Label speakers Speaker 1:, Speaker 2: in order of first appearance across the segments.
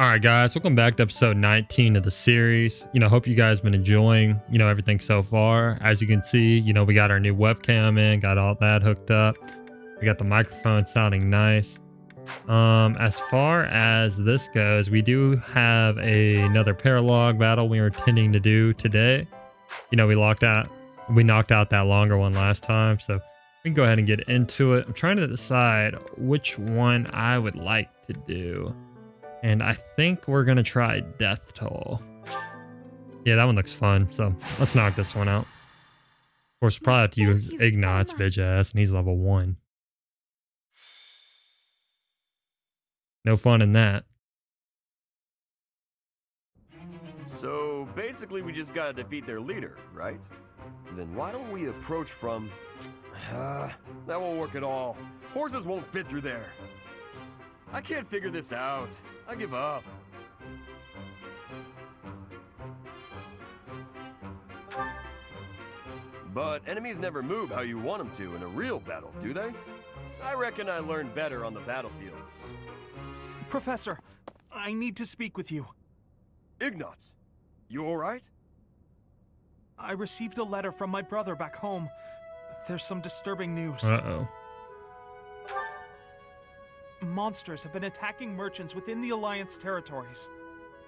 Speaker 1: All right, guys, welcome back to episode 19 of the series. Hope you guys been enjoying, everything so far. As you can see, we got our new webcam in, got all that hooked up. We got the microphone sounding nice. As far as this goes, we do have another paralog battle we were intending to do today. We knocked out that longer one last time, so we can go ahead and get into it. I'm trying to decide which one I would like to do. And I think we're going to try Death Toll. Yeah, that one looks fun. So let's knock this one out. Of course, we'll probably have to use Ignat's bitch ass, and he's level 1. No fun in that.
Speaker 2: So basically we just gotta defeat their leader, right? Then why don't we approach from... that won't work at all. Horses won't fit through there. I can't figure this out. I give up. But enemies never move how you want them to in a real battle, do they? I reckon I learned better on the battlefield.
Speaker 3: Professor, I need to speak with you.
Speaker 2: Ignatz, you alright?
Speaker 3: I received a letter from my brother back home. There's some disturbing news.
Speaker 1: Uh-oh.
Speaker 3: Monsters have been attacking merchants within the Alliance territories.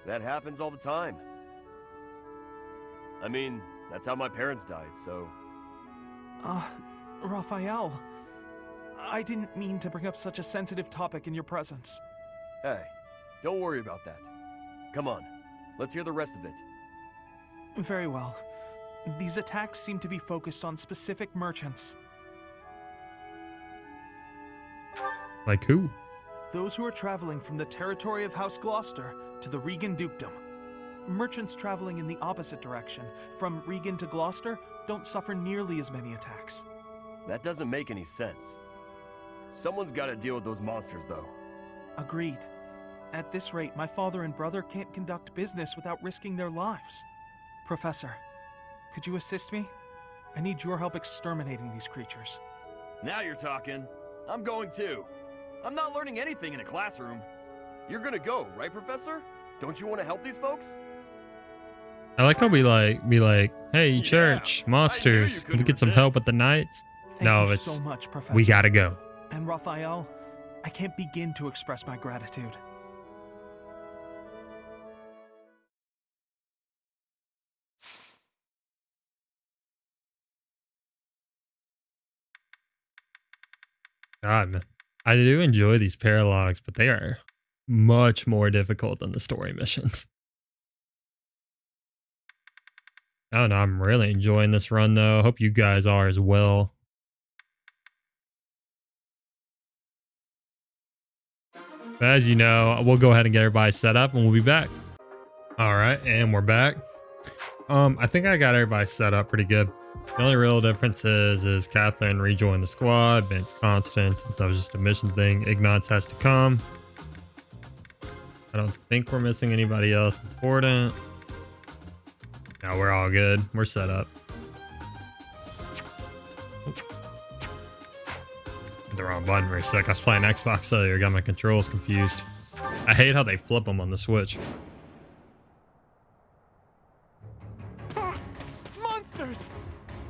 Speaker 2: That happens all the time. I mean, that's how my parents died, so...
Speaker 3: Raphael, I didn't mean to bring up such a sensitive topic in your presence.
Speaker 2: Hey, don't worry about that. Come on, let's hear the rest of it.
Speaker 3: Very well. These attacks seem to be focused on specific merchants.
Speaker 1: Like who?
Speaker 3: Those who are traveling from the territory of House Gloucester to the Regan Dukedom. Merchants traveling in the opposite direction, from Regan to Gloucester, don't suffer nearly as many attacks.
Speaker 2: That doesn't make any sense. Someone's got to deal with those monsters, though.
Speaker 3: Agreed. At this rate, my father and brother can't conduct business without risking their lives. Professor, could you assist me? I need your help exterminating these creatures.
Speaker 2: Now you're talking. I'm going too. I'm not learning anything in a classroom. You're gonna go, right, Professor? Don't you want to help these folks?
Speaker 1: I like how we be like, hey, church, monsters, can we get some help with the knights?
Speaker 3: Thank you so much, Professor.
Speaker 1: We gotta go.
Speaker 3: And Raphael, I can't begin to express my gratitude.
Speaker 1: God, man. I do enjoy these paralogs, but they are much more difficult than the story missions. I don't know. I'm really enjoying this run, though. Hope you guys are as well. But as you know, we'll go ahead and get everybody set up, and we'll be back. All right, and we're back. I think I got everybody set up pretty good. The only real difference is Catherine rejoined the squad, Ben's constant, since that was just a mission thing. Ignatz has to come. I don't think we're missing anybody else important. No, we're all good. We're set up. Hit the wrong button for a sec. I was playing Xbox earlier, got my controls confused. I hate how they flip them on the Switch.
Speaker 3: Monsters!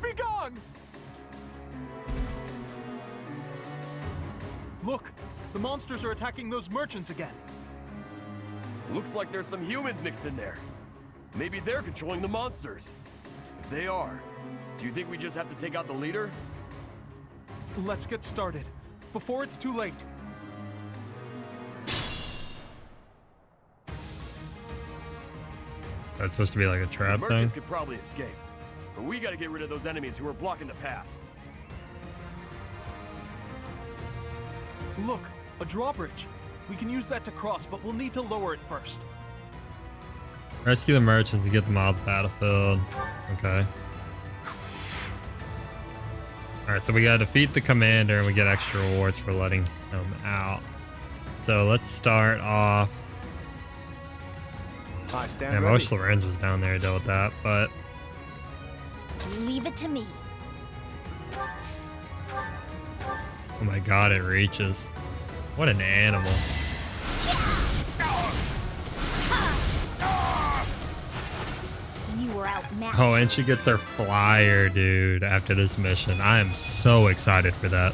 Speaker 3: Be gone! Look, the monsters are attacking those merchants again.
Speaker 2: Looks like there's some humans mixed in there. Maybe they're controlling the monsters. If they are, do you think we just have to take out the leader?
Speaker 3: Let's get started, before it's too late.
Speaker 1: That's supposed to be like a trap
Speaker 2: The
Speaker 1: thing.
Speaker 2: merchants could probably escape, but we gotta get rid of those enemies who are blocking the path.
Speaker 3: Look, a drawbridge. We can use that to cross, but we'll need to lower it first.
Speaker 1: Rescue the merchants and get them out of the battlefield. Okay. Alright, so we gotta defeat the commander and we get extra rewards for letting them out. So let's start off. Yeah, most Lorenz was down there to deal with that, but
Speaker 4: Leave it to me.
Speaker 1: oh my god, it reaches. What an animal. Oh, and she gets her flyer, dude, after this mission. I am so excited for that.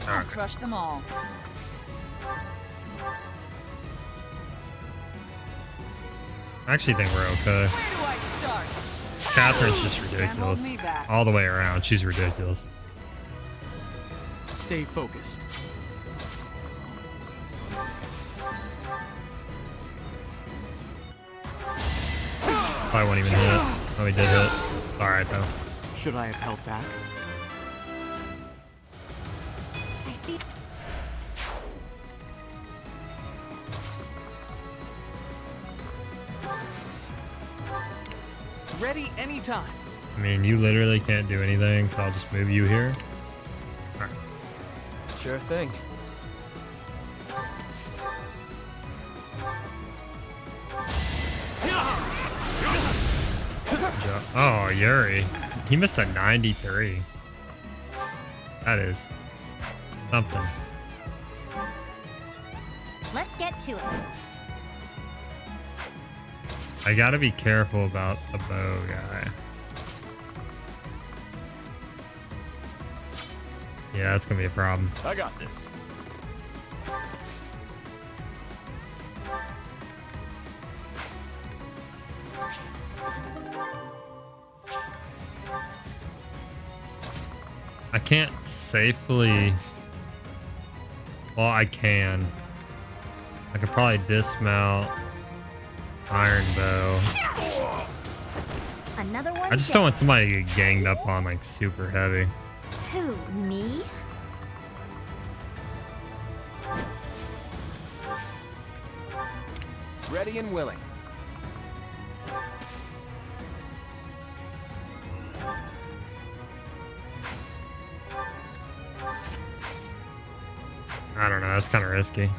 Speaker 5: I'll crush them all.
Speaker 1: I actually think we're okay.
Speaker 5: Where do I start?
Speaker 1: Catherine's just
Speaker 5: Can't
Speaker 1: ridiculous.
Speaker 5: hold me back.
Speaker 1: All the way around, she's ridiculous.
Speaker 3: Stay focused.
Speaker 1: Probably won't even hit. Oh, he did hit. Alright, though.
Speaker 3: Should I have held back?
Speaker 4: I feel
Speaker 3: Ready anytime.
Speaker 1: I mean, you literally can't do anything, so I'll just move you here. Alright.
Speaker 2: Sure thing.
Speaker 1: Oh, Yuri. He missed a 93. That is something.
Speaker 4: let's get to it.
Speaker 1: I gotta be careful about the bow guy. Yeah, that's gonna be a problem.
Speaker 2: I got this.
Speaker 1: I can't safely... Well, I can. I could probably dismount Iron Bow.
Speaker 4: Another one.
Speaker 1: I just don't want somebody to get ganged up on like super heavy.
Speaker 4: Who, me?
Speaker 5: Ready and willing.
Speaker 1: I don't know, that's kind of risky.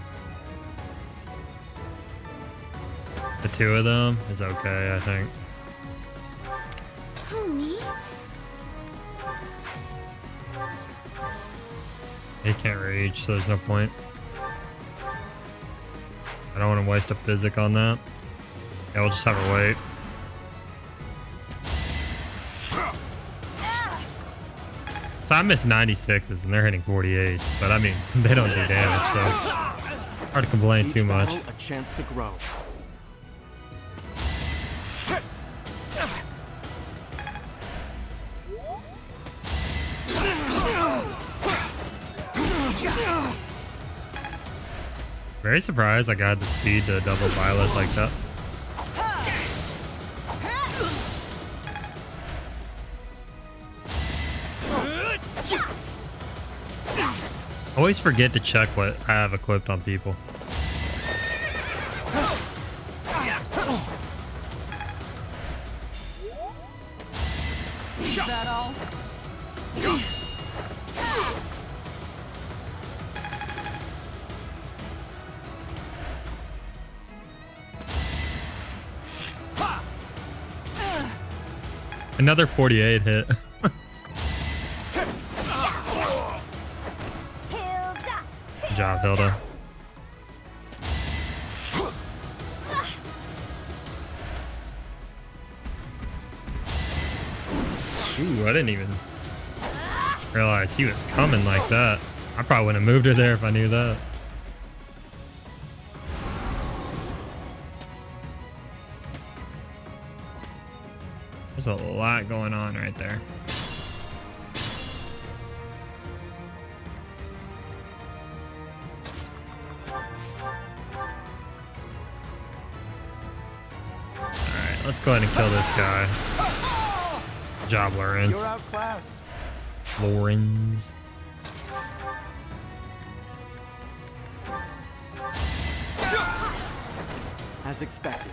Speaker 1: The two of them is okay, I think.
Speaker 4: Who, me?
Speaker 1: He can't reach, so there's no point. I don't want to waste a physic on that. Yeah, we'll just have her wait. So I missed 96s and they're hitting 48s, but I mean, they don't do damage, so hard to complain too much.
Speaker 3: A chance to grow.
Speaker 1: Very surprised I got the speed to double violet like that. Always forget to check what I have equipped on people.
Speaker 5: Is that all?
Speaker 1: Another 48 hit.
Speaker 4: Hilda.
Speaker 1: Good job, Hilda. Ooh, I didn't even realize he was coming like that. I probably wouldn't have moved her there if I knew that. There's a lot going on right there. Alright, let's go ahead and kill this guy. Good job, Lorenz.
Speaker 5: You're outclassed.
Speaker 1: Lorenz.
Speaker 3: As expected.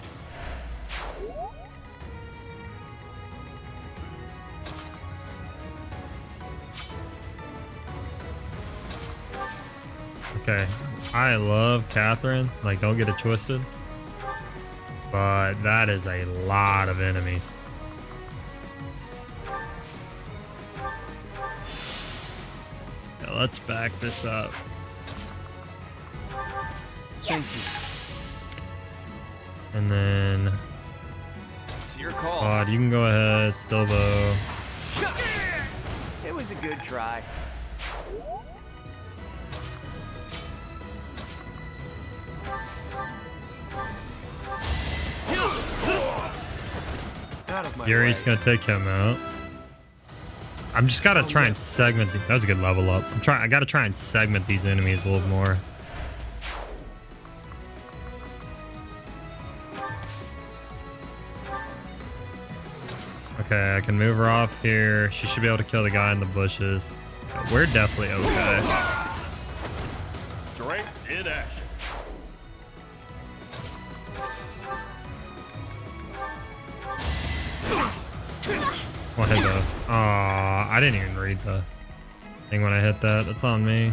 Speaker 1: Okay, I love Catherine. Like, don't get it twisted. But that is a lot of enemies. Yeah, let's back this up.
Speaker 3: Thank you.
Speaker 1: And then
Speaker 5: It's your call.
Speaker 1: Claude, you can go ahead. Stilbo.
Speaker 5: It was a good try.
Speaker 2: Out of my
Speaker 1: Yuri's
Speaker 2: way.
Speaker 1: gonna take him out. I'm just gotta try and segment. That was a good level up. I gotta try and segment these enemies a little more. Okay, I can move her off here. She should be able to kill the guy in the bushes. We're definitely okay.
Speaker 2: Strength in action.
Speaker 1: Well, hit the. Aw, I didn't even read the thing when I hit that. That's on me.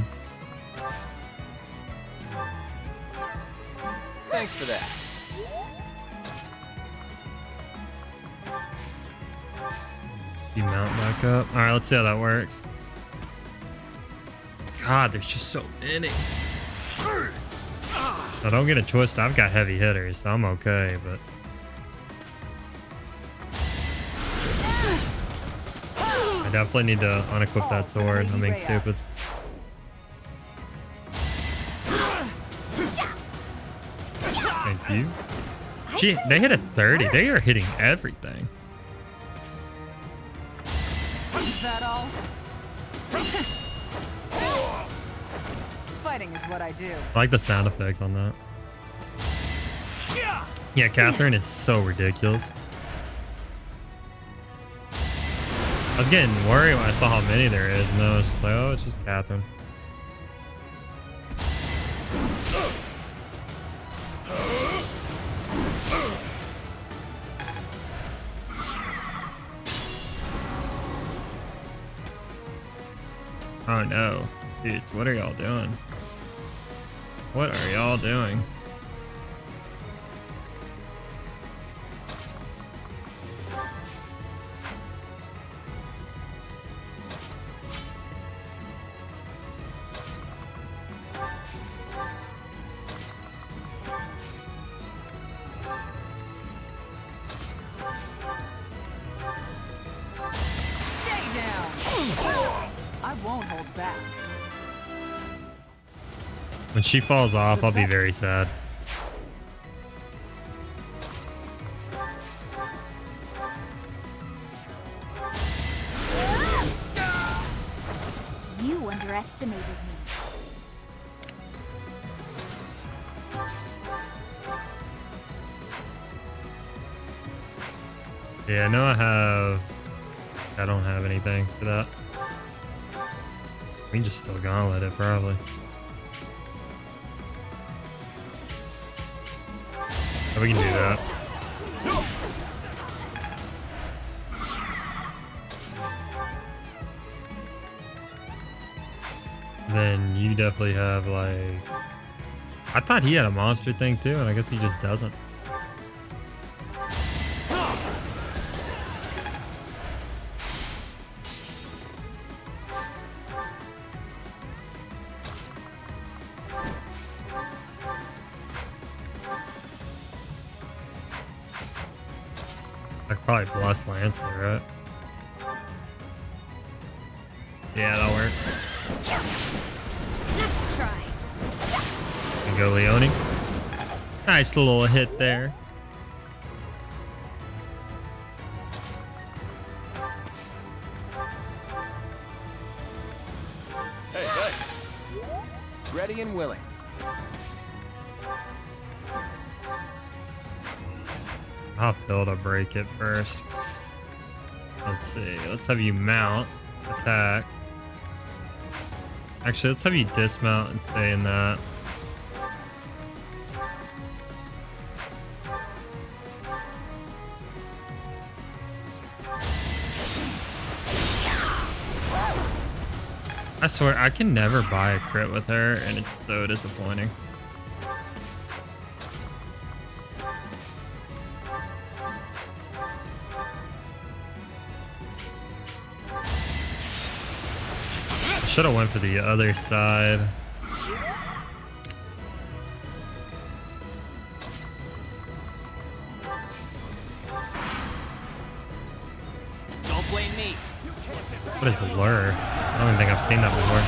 Speaker 5: Thanks for that.
Speaker 1: You mount back up. All right, let's see how that works. God, there's just so many. I don't get a twist. I've got heavy hitters, so I'm okay, but. I definitely need to unequip that sword. I'm being stupid. Thank you. They hit a 30. They are hitting everything.
Speaker 5: Is that all? Fighting is what I do.
Speaker 1: I like the sound effects on that. Yeah, Catherine is so ridiculous. I was getting worried when I saw how many there is, and then I was just like, oh, it's just Catherine. Oh no. Dudes, what are y'all doing? What are y'all doing?
Speaker 5: Stay down. I won't hold back.
Speaker 1: When she falls off, I'll be very sad.
Speaker 4: You underestimated me.
Speaker 1: Yeah, I know I don't have anything for that. We can just still gauntlet it, probably. So we can do that. Then you definitely have, like... I thought he had a monster thing too, and I guess he just doesn't. I could probably bless Lancer, right? Yeah, that'll work.
Speaker 4: Nice try.
Speaker 1: And go Leone. Nice little hit there.
Speaker 2: Hey, hey.
Speaker 5: Ready and willing.
Speaker 1: I'll build a break it first. Let's see. Let's have you mount, attack. Actually, let's have you dismount and stay in that. I swear, I can never buy a crit with her, and it's so disappointing. Should have went for the other side.
Speaker 5: me.
Speaker 1: What is lure? I don't even think I've seen that before.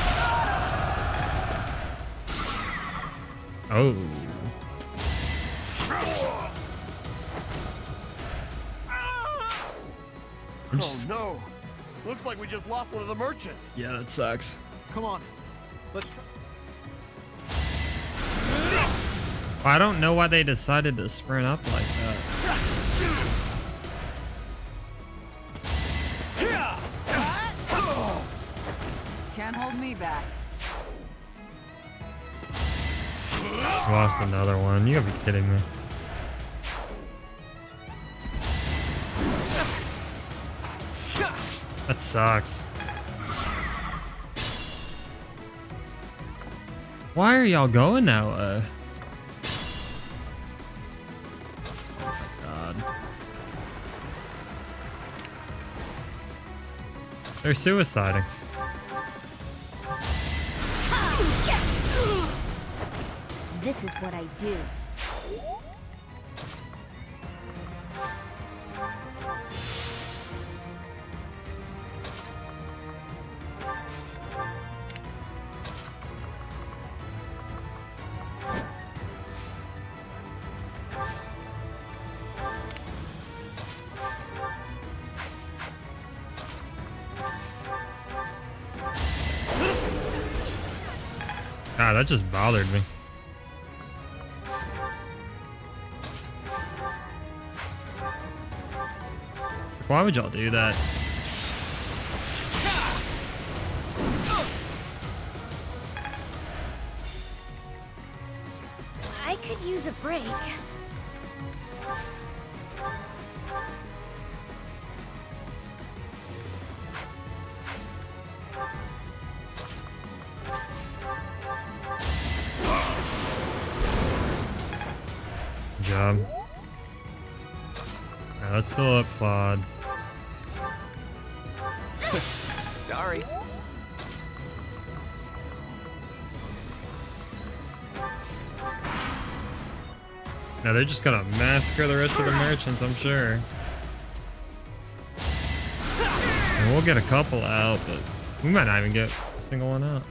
Speaker 1: Oh.
Speaker 2: Oh no! Looks like we just lost one of the merchants.
Speaker 1: Yeah, that sucks.
Speaker 3: Come on. Let's try.
Speaker 1: I don't know why they decided to sprint up like that.
Speaker 5: Can't hold me back.
Speaker 1: Lost another one. You gotta be kidding me. That sucks. Why are y'all going that way? Oh my god. They're suiciding.
Speaker 4: This is what I do.
Speaker 1: God, that just bothered me. Why would y'all do that?
Speaker 4: I could use a break.
Speaker 1: Good job. Alright, let's fill up Claude.
Speaker 5: Sorry.
Speaker 1: Now they're just gonna massacre the rest of the merchants, I'm sure. And we'll get a couple out, but we might not even get a single one out.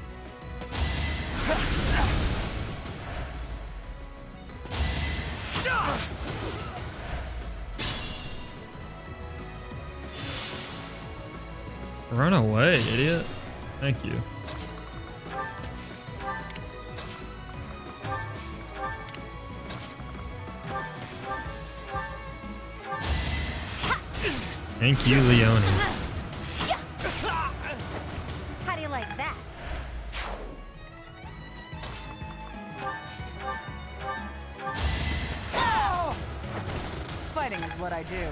Speaker 1: Run away, idiot. Thank you. Thank you, Leone.
Speaker 4: How do you like that?
Speaker 5: Fighting is what I do.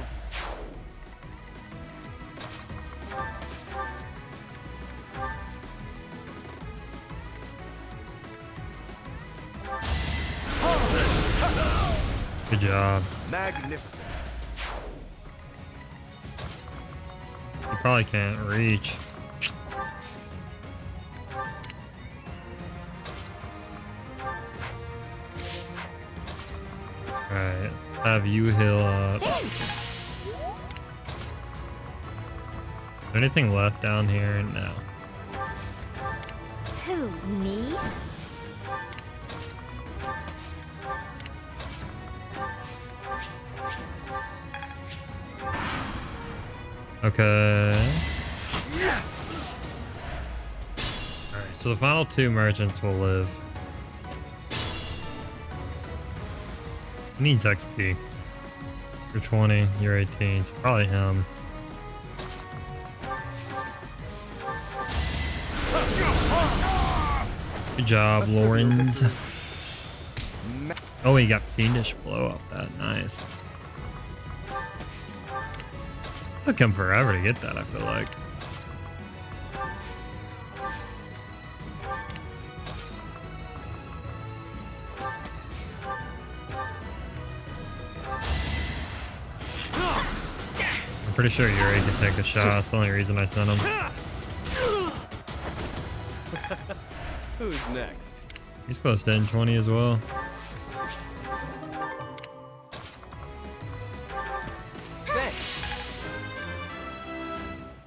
Speaker 1: Good job.
Speaker 2: Magnificent.
Speaker 1: You probably can't reach. Alright, have you heal up. Is there anything left down here? No.
Speaker 4: Who, me?
Speaker 1: Okay. Alright, so the final two merchants will live. He needs XP. You're 20, you're 18, so probably him. Good job, Lorenz. Oh, he got Fiendish Blow up that. Nice. Took him forever to get that, I feel like. I'm pretty sure Yuri can take a shot. That's the only reason I sent him.
Speaker 2: Who's next?
Speaker 1: He's close to N20 as well.
Speaker 5: Thanks.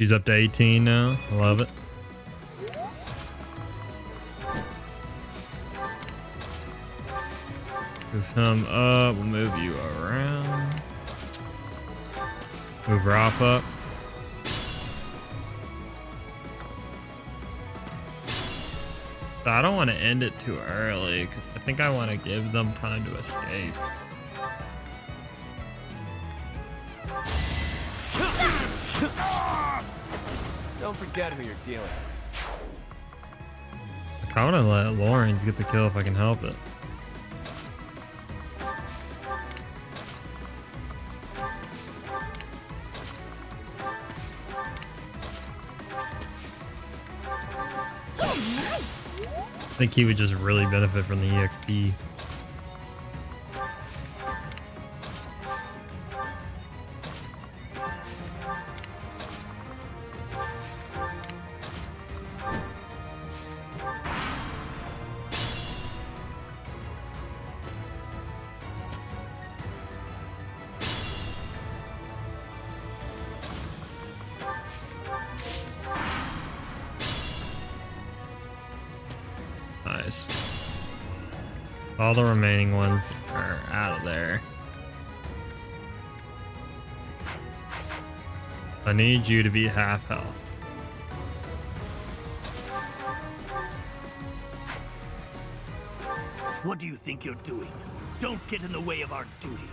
Speaker 1: He's up to 18 now. I love it. Move him up. We'll move you around. Move Raph up. So I don't want to end it too early because I think I want to give them time to escape.
Speaker 2: Don't forget who you're dealing with.
Speaker 1: I want to let Lawrence get the kill if I can help it. I think he would just really benefit from the EXP. Nice. All the remaining ones are out of there. I need you to be half health.
Speaker 6: What do you think you're doing? Don't get in the way of our duty.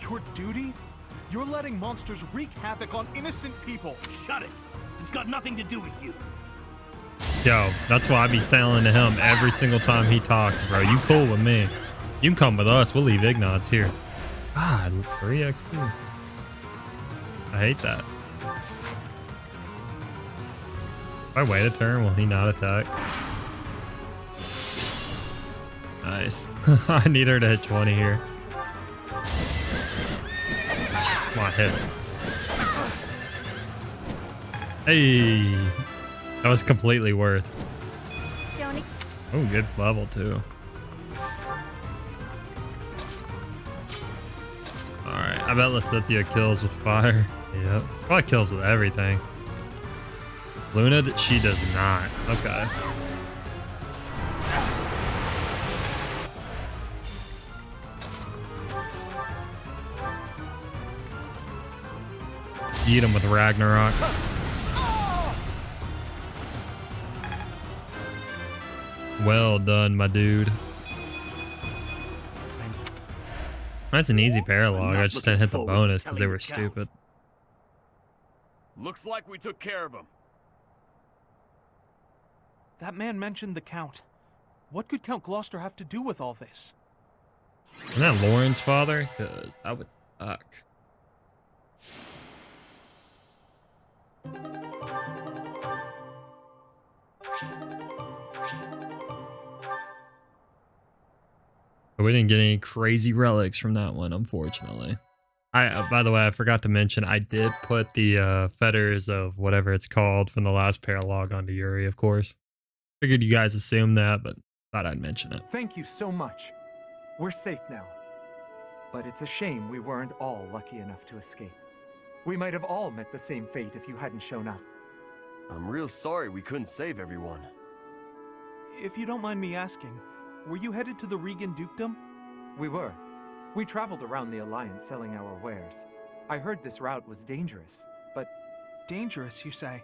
Speaker 3: Your duty? You're letting monsters wreak havoc on innocent people.
Speaker 6: Shut it! It's got nothing to do with you.
Speaker 1: Yo, that's why I be saying to him every single time he talks, bro. You cool with me. You can come with us. We'll leave Ignatz here. God, 3 XP. I hate that. If I wait a turn, will he not attack? Nice. I need her to hit 20 here. Come on, hit. Hey. That was completely worth. Oh, good level too. Alright, I bet Lysithea kills with fire. Yep. Probably kills with everything. Luna, she does not. Okay. Eat him with Ragnarok. Well done, my dude. That's an easy paralog. I just didn't hit the bonus because they were stupid.
Speaker 2: Looks like we took care of him.
Speaker 3: That man mentioned the Count. What could Count Gloucester have to do with all this?
Speaker 1: Isn't that Lauren's father? Because that would suck. We didn't get any crazy relics from that one, unfortunately. By the way, I forgot to mention, I did put the fetters of whatever it's called from the last paralog onto Yuri, of course. Figured you guys assumed that, but thought I'd mention it.
Speaker 7: Thank you so much. We're safe now. But it's a shame we weren't all lucky enough to escape. We might have all met the same fate if you hadn't shown up.
Speaker 2: I'm real sorry we couldn't save everyone.
Speaker 3: If you don't mind me asking, were you headed to the Regan Dukedom?
Speaker 7: We were. We traveled around the Alliance selling our wares. I heard this route was dangerous, but...
Speaker 3: Dangerous, you say?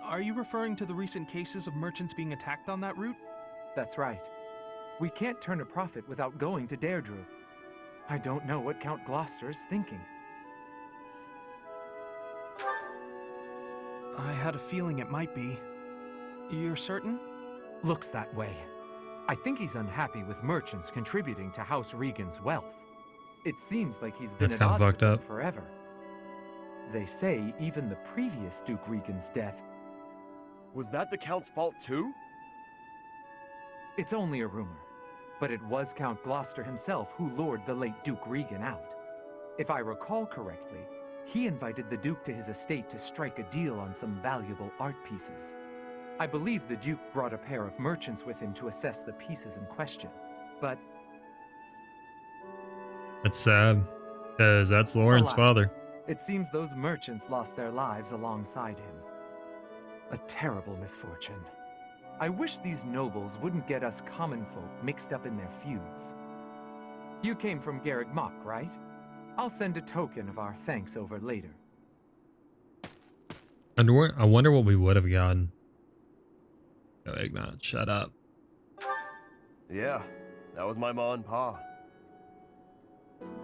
Speaker 3: Are you referring to the recent cases of merchants being attacked on that route?
Speaker 7: That's right. We can't turn a profit without going to Deirdre. I don't know what Count Gloucester's thinking.
Speaker 3: I had a feeling it might be. You're certain?
Speaker 7: Looks that way. I think he's unhappy with merchants contributing to House Regan's wealth. It seems like he's been
Speaker 1: That's
Speaker 7: at
Speaker 1: kinda
Speaker 7: odds with
Speaker 1: fucked
Speaker 7: them
Speaker 1: up.
Speaker 7: forever. They say even the previous Duke Regan's death...
Speaker 2: Was that the Count's fault too?
Speaker 7: It's only a rumor, but it was Count Gloucester himself who lured the late Duke Regan out. If I recall correctly, he invited the Duke to his estate to strike a deal on some valuable art pieces. I believe the Duke brought a pair of merchants with him to assess the pieces in question, but...
Speaker 1: It's sad, because that's Lauren's
Speaker 7: alas,
Speaker 1: father.
Speaker 7: It seems those merchants lost their lives alongside him. A terrible misfortune. I wish these nobles wouldn't get us common folk mixed up in their feuds. You came from Garreg Mach, right? I'll send a token of our thanks over later.
Speaker 1: I wonder what we would have gotten. No, Ignat, shut up.
Speaker 2: Yeah, that was my ma and pa.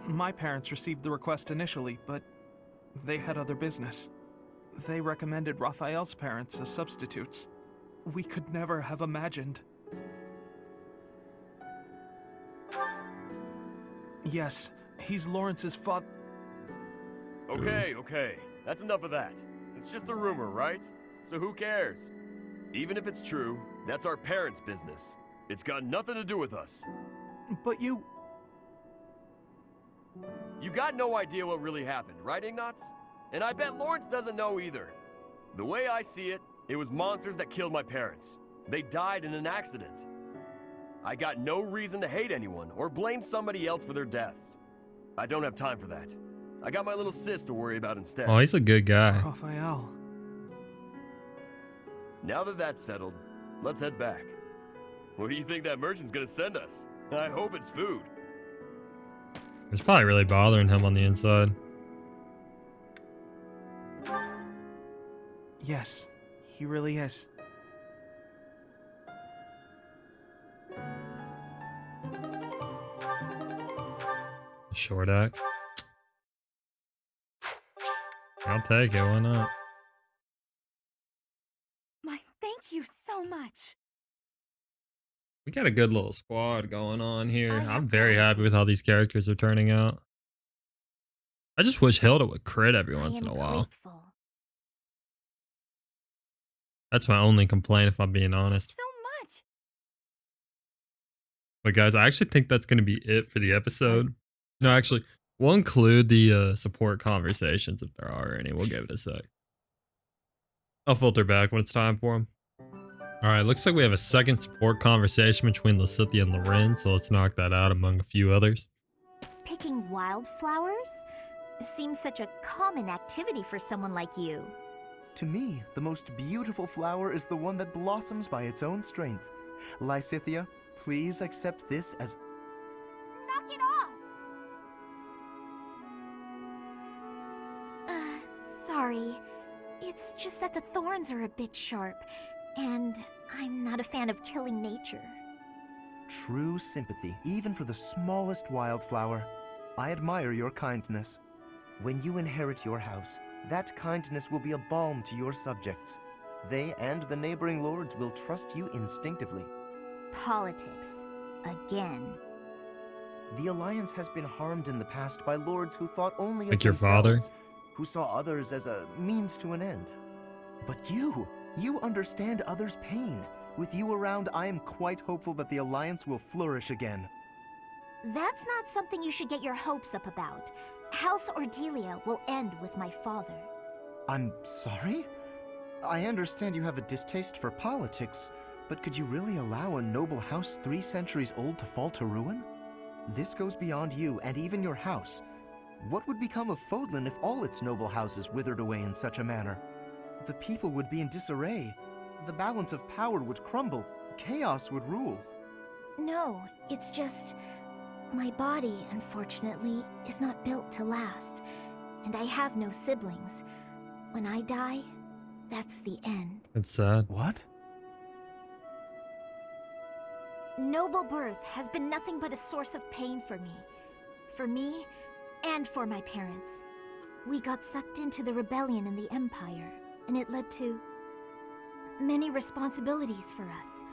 Speaker 3: My parents received the request initially, but they had other business. They recommended Raphael's parents as substitutes. We could never have imagined. Yes, he's Lawrence's father.
Speaker 2: Okay, that's enough of that. It's just a rumor, right? So who cares? Even if it's true, that's our parents' business. It's got nothing to do with us.
Speaker 3: But you
Speaker 2: got no idea what really happened, right, Ignatz? And I bet Lawrence doesn't know either. The way I see it, it was monsters that killed my parents. They died in an accident. I got no reason to hate anyone or blame somebody else for their deaths. I don't have time for that. I got my little sis to worry about instead.
Speaker 1: Oh, he's a good guy.
Speaker 3: Raphael.
Speaker 2: Now that that's settled, let's head back. What do you think that merchant's gonna send us? I hope it's food.
Speaker 1: It's probably really bothering him on the inside.
Speaker 3: Yes, he really is.
Speaker 1: Short axe. I'll take it, why not?
Speaker 4: Thank you so much.
Speaker 1: We got a good little squad going on here.
Speaker 4: I have
Speaker 1: I'm very
Speaker 4: gratitude.
Speaker 1: happy with how these characters are turning out. I just wish Hilda would crit every
Speaker 4: I
Speaker 1: once
Speaker 4: am
Speaker 1: in a while.
Speaker 4: grateful.
Speaker 1: That's my only complaint, if I'm being honest.
Speaker 4: So much.
Speaker 1: But guys, I actually think that's going to be it for the episode. No, actually, we'll include the support conversations if there are any. We'll give it a sec. I'll filter back when it's time for them. All right, looks like we have a second support conversation between Lysithea and Loren, so let's knock that out among a few others.
Speaker 4: Picking wildflowers? Seems such a common activity for someone like you.
Speaker 8: To me, the most beautiful flower is the one that blossoms by its own strength. Lysithea, please accept this as...
Speaker 4: Knock it off! Sorry. It's just that the thorns are a bit sharp, and I'm not a fan of killing nature.
Speaker 8: True sympathy, even for the smallest wildflower. I admire your kindness. When you inherit your house, that kindness will be a balm to your subjects. They and the neighboring lords will trust you instinctively.
Speaker 4: Politics. Again.
Speaker 8: The Alliance has been harmed in the past by lords who thought only
Speaker 1: Like
Speaker 8: of
Speaker 1: your father?
Speaker 8: themselves, who saw others as a means to an end. But you understand others' pain. With you around, I am quite hopeful that the Alliance will flourish again.
Speaker 4: That's not something you should get your hopes up about. House Ordelia will end with my father.
Speaker 8: I'm sorry? I understand you have a distaste for politics, but could you really allow a noble house 3 centuries old to fall to ruin? This goes beyond you and even your house. What would become of Fodlan if all its noble houses withered away in such a manner? The people would be in disarray. The balance of power would crumble. Chaos would rule.
Speaker 4: No, it's just... my body, unfortunately, is not built to last. And I have no siblings. When I die, that's the end.
Speaker 1: It's sad.
Speaker 8: What?
Speaker 4: Noble birth has been nothing but a source of pain for me. For me, and for my parents. We got sucked into the rebellion in the Empire, and it led to many responsibilities for us.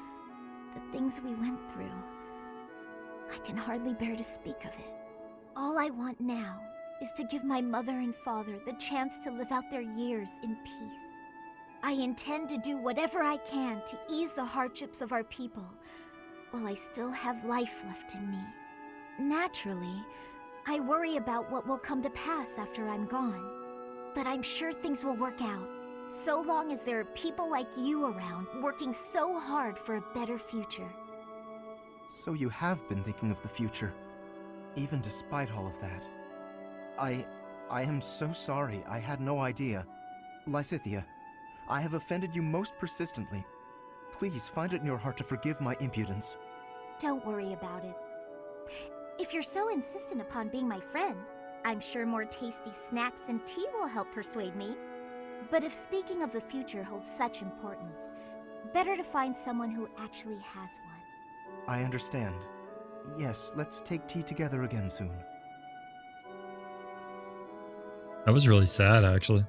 Speaker 4: The things we went through. I can hardly bear to speak of it. All I want now is to give my mother and father the chance to live out their years in peace. I intend to do whatever I can to ease the hardships of our people, while I still have life left in me. Naturally, I worry about what will come to pass after I'm gone. But I'm sure things will work out, so long as there are people like you around working so hard for a better future.
Speaker 8: So you have been thinking of the future, even despite all of that. I am so sorry. I had no idea. Lysithea, I have offended you most persistently. Please find it in your heart to forgive my impudence.
Speaker 4: Don't worry about it. If you're so insistent upon being my friend, I'm sure more tasty snacks and tea will help persuade me. But if speaking of the future holds such importance, better to find someone who actually has one.
Speaker 8: I understand. Yes, let's take tea together again soon.
Speaker 1: That was really sad, actually.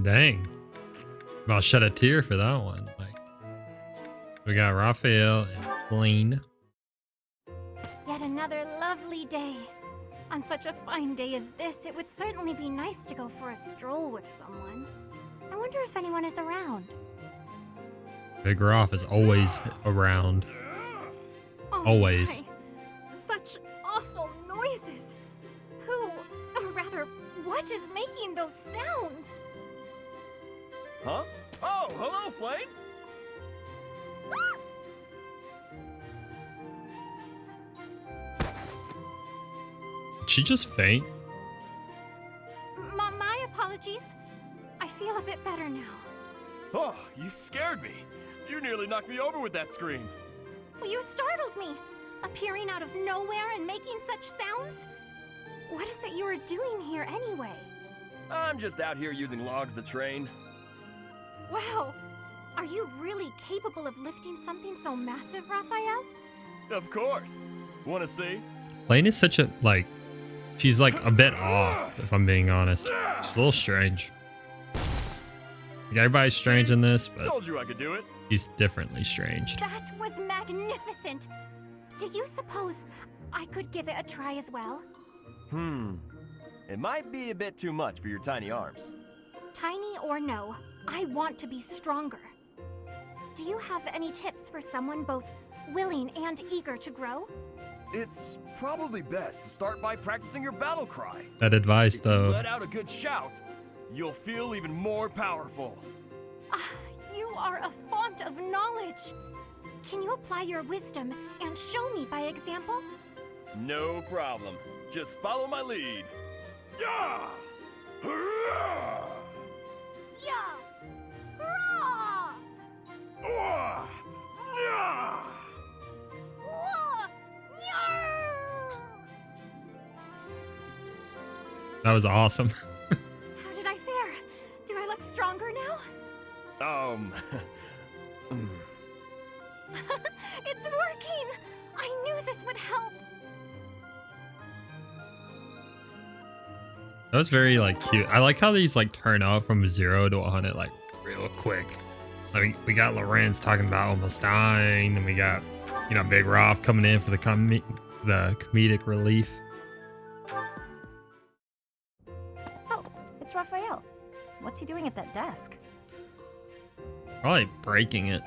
Speaker 1: Dang. I'll shed a tear for that one. Like, we got Raphael and Blaine.
Speaker 9: Yet another lovely day. On such a fine day as this, it would certainly be nice to go for a stroll with someone. I wonder if anyone is around.
Speaker 1: Big Raph is always around.
Speaker 9: Oh
Speaker 1: Always.
Speaker 9: my. Such awful noises. Who, or rather, what is making those sounds?
Speaker 2: Huh? Oh, hello, Flame!
Speaker 1: Did she just faint?
Speaker 9: My apologies. I feel a bit better now.
Speaker 2: Oh, you scared me. You nearly knocked me over with that scream.
Speaker 9: Well, you startled me. Appearing out of nowhere and making such sounds? What is it you are doing here anyway?
Speaker 2: I'm just out here using logs to train.
Speaker 9: Wow. Are you really capable of lifting something so massive, Raphael?
Speaker 2: Of course. Wanna see?
Speaker 1: Blaine is such a, like, she's like a bit off, if I'm being honest. She's a little strange. Like, everybody's strange in this, but
Speaker 2: Told you I could do it.
Speaker 1: she's differently strange.
Speaker 9: That was magnificent. Do you suppose I could give it a try as well?
Speaker 2: It might be a bit too much for your tiny arms.
Speaker 9: Tiny or no, I want to be stronger. Do you have any tips for someone both willing and eager to grow?
Speaker 2: It's probably best to start by practicing your battle cry.
Speaker 1: That advice,
Speaker 2: If you
Speaker 1: though.
Speaker 2: let out a good shout, you'll feel even more powerful.
Speaker 9: Ah, you are a font of knowledge. Can you apply your wisdom and show me by example?
Speaker 2: No problem. Just follow my lead. Yeah! Hurrah!
Speaker 9: Yeah! Hurrah!
Speaker 2: Wah! Yeah!
Speaker 9: Whoa! Nyah!
Speaker 1: That was awesome.
Speaker 9: How did I fare? Do I look stronger now? It's working! I knew this would help!
Speaker 1: That was very, like, cute. I like how these, like, turn out from 0 to 100, like, real quick. Like, we got Lorenz talking about almost dying, and we got, you know, Big Rob coming in for the comedic relief.
Speaker 10: Oh, it's Raphael. What's he doing at that desk?
Speaker 1: Probably breaking it.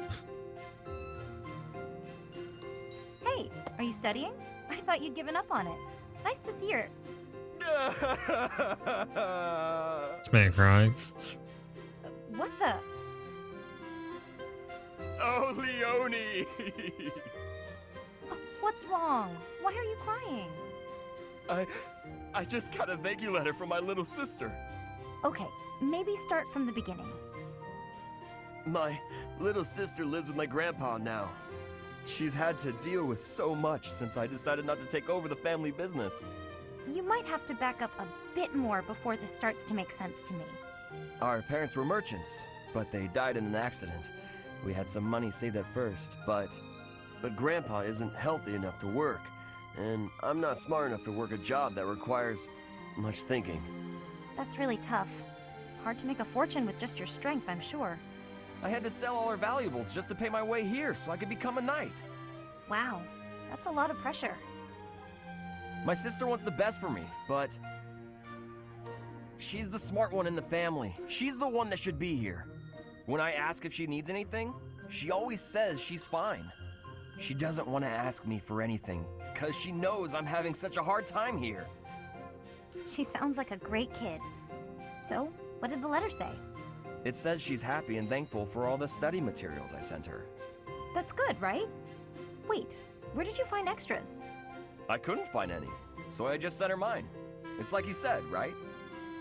Speaker 10: Hey, are you studying? I thought you'd given up on it. Nice to see her.
Speaker 1: This man crying.
Speaker 10: What the?
Speaker 2: Oh, Leone!
Speaker 10: What's wrong? Why are you crying?
Speaker 2: I just got a thank you letter from my little sister.
Speaker 10: Okay, maybe start from the beginning.
Speaker 2: My little sister lives with my grandpa now. She's had to deal with so much since I decided not to take over the family business.
Speaker 10: You might have to back up a bit more before this starts to make sense to me.
Speaker 2: Our parents were merchants, but they died in an accident. We had some money saved at first, but Grandpa isn't healthy enough to work, and I'm not smart enough to work a job that requires much thinking.
Speaker 10: That's really tough. Hard to make a fortune with just your strength, I'm sure.
Speaker 2: I had to sell all our valuables just to pay my way here so I could become a knight.
Speaker 10: Wow, that's a lot of pressure.
Speaker 2: My sister wants the best for me, but she's the smart one in the family. She's the one that should be here. When I ask if she needs anything, she always says she's fine. She doesn't want to ask me for anything, because she knows I'm having such a hard time here.
Speaker 10: She sounds like a great kid. So, what did the letter say?
Speaker 2: It says she's happy and thankful for all the study materials I sent her.
Speaker 10: That's good, right? Wait, where did you find extras?
Speaker 2: I couldn't find any, so I just sent her mine. It's like you said, right?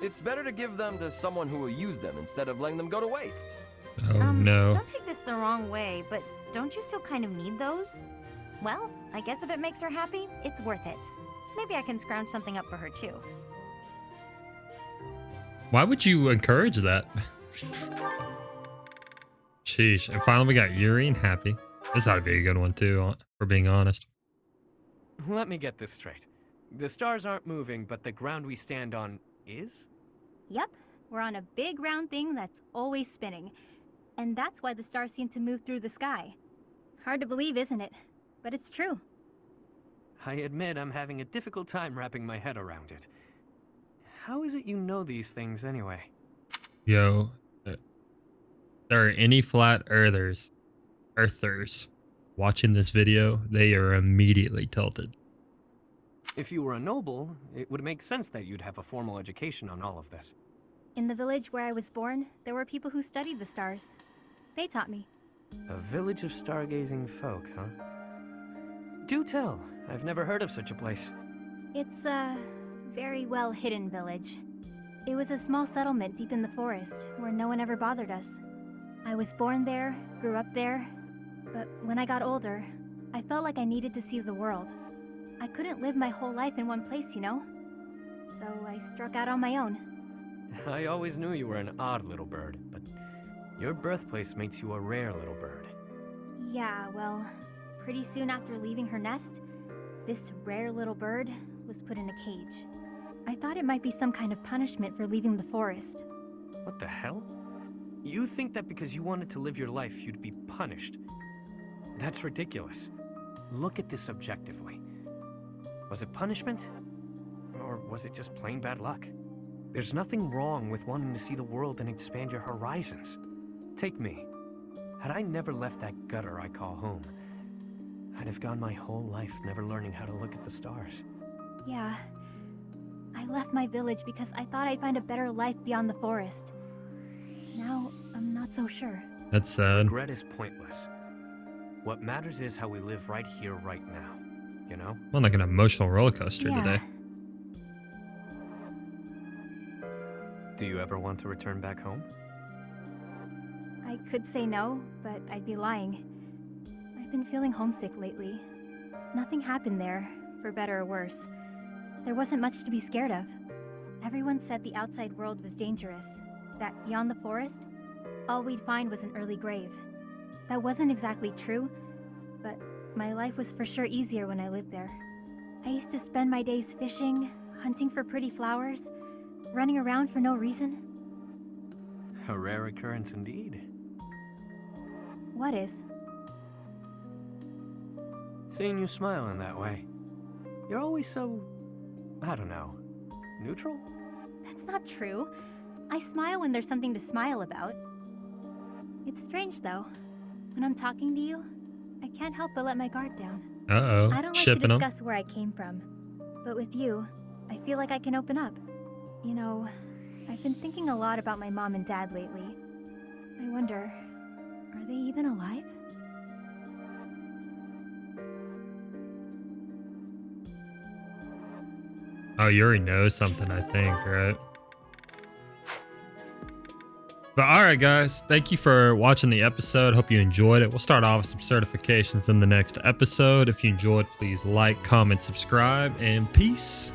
Speaker 2: It's better to give them to someone who will use them instead of letting them go to waste.
Speaker 1: Oh no.
Speaker 10: Don't take this the wrong way, but don't you still kind of need those? Well, I guess if it makes her happy, it's worth it. Maybe I can scrounge something up for her too.
Speaker 1: Why would you encourage that? Sheesh. And finally we got Yuri and Happy. This ought to be a good one too, for being honest.
Speaker 11: Let me get this straight. The stars aren't moving, but the ground we stand on is?
Speaker 10: Yep, we're on a big round thing that's always spinning. And that's why the stars seem to move through the sky. Hard to believe, isn't it? But it's true.
Speaker 11: I admit I'm having a difficult time wrapping my head around it. How is it you know these things anyway?
Speaker 1: Yo, there are any flat earthers watching this video, they are immediately tilted.
Speaker 11: If you were a noble, it would make sense that you'd have a formal education on all of this.
Speaker 10: In the village where I was born, there were people who studied the stars. They taught me.
Speaker 11: A village of stargazing folk, huh? Do tell. I've never heard of such a place.
Speaker 10: It's a very well hidden village. It was a small settlement deep in the forest where no one ever bothered us. I was born there, grew up there, but when I got older, I felt like I needed to see the world. I couldn't live my whole life in one place, you know? So I struck out on my own.
Speaker 11: I always knew you were an odd little bird, but your birthplace makes you a rare little bird.
Speaker 10: Yeah, well, pretty soon after leaving her nest, this rare little bird was put in a cage. I thought it might be some kind of punishment for leaving the forest.
Speaker 11: What the hell? You think that because you wanted to live your life, you'd be punished? That's ridiculous. Look at this objectively. Was it punishment? Or was it just plain bad luck? There's nothing wrong with wanting to see the world and expand your horizons. Take me. Had I never left that gutter I call home, I'd have gone my whole life never learning how to look at the stars.
Speaker 10: Yeah. I left my village because I thought I'd find a better life beyond the forest. Now, I'm not so sure.
Speaker 1: That's sad.
Speaker 11: Regret is pointless. What matters is how we live right here, right now. You know?
Speaker 1: Well, like an emotional roller coaster
Speaker 10: Yeah.
Speaker 1: today.
Speaker 11: Do you ever want to return back home?
Speaker 10: I could say no, but I'd be lying. I've been feeling homesick lately. Nothing happened there, for better or worse. There wasn't much to be scared of. Everyone said the outside world was dangerous, that beyond the forest, all we'd find was an early grave. That wasn't exactly true, but my life was for sure easier when I lived there. I used to spend my days fishing, hunting for pretty flowers, running around for no reason.
Speaker 11: A rare occurrence indeed.
Speaker 10: What is?
Speaker 11: Seeing you smile in that way. You're always so, I don't know, neutral?
Speaker 10: That's not true. I smile when there's something to smile about. It's strange though. When I'm talking to you, I can't help but let my guard down.
Speaker 1: Uh-oh.
Speaker 10: I don't like to
Speaker 1: Shipping them.
Speaker 10: discuss where I came from. But with you, I feel like I can open up. You know, I've been thinking a lot about my mom and dad lately. I wonder, are they even alive?
Speaker 1: Oh, you already know something, I think, right? But all right, guys, thank you for watching the episode. Hope you enjoyed it. We'll start off with some certifications in the next episode. If you enjoyed, please like, comment, subscribe, and peace.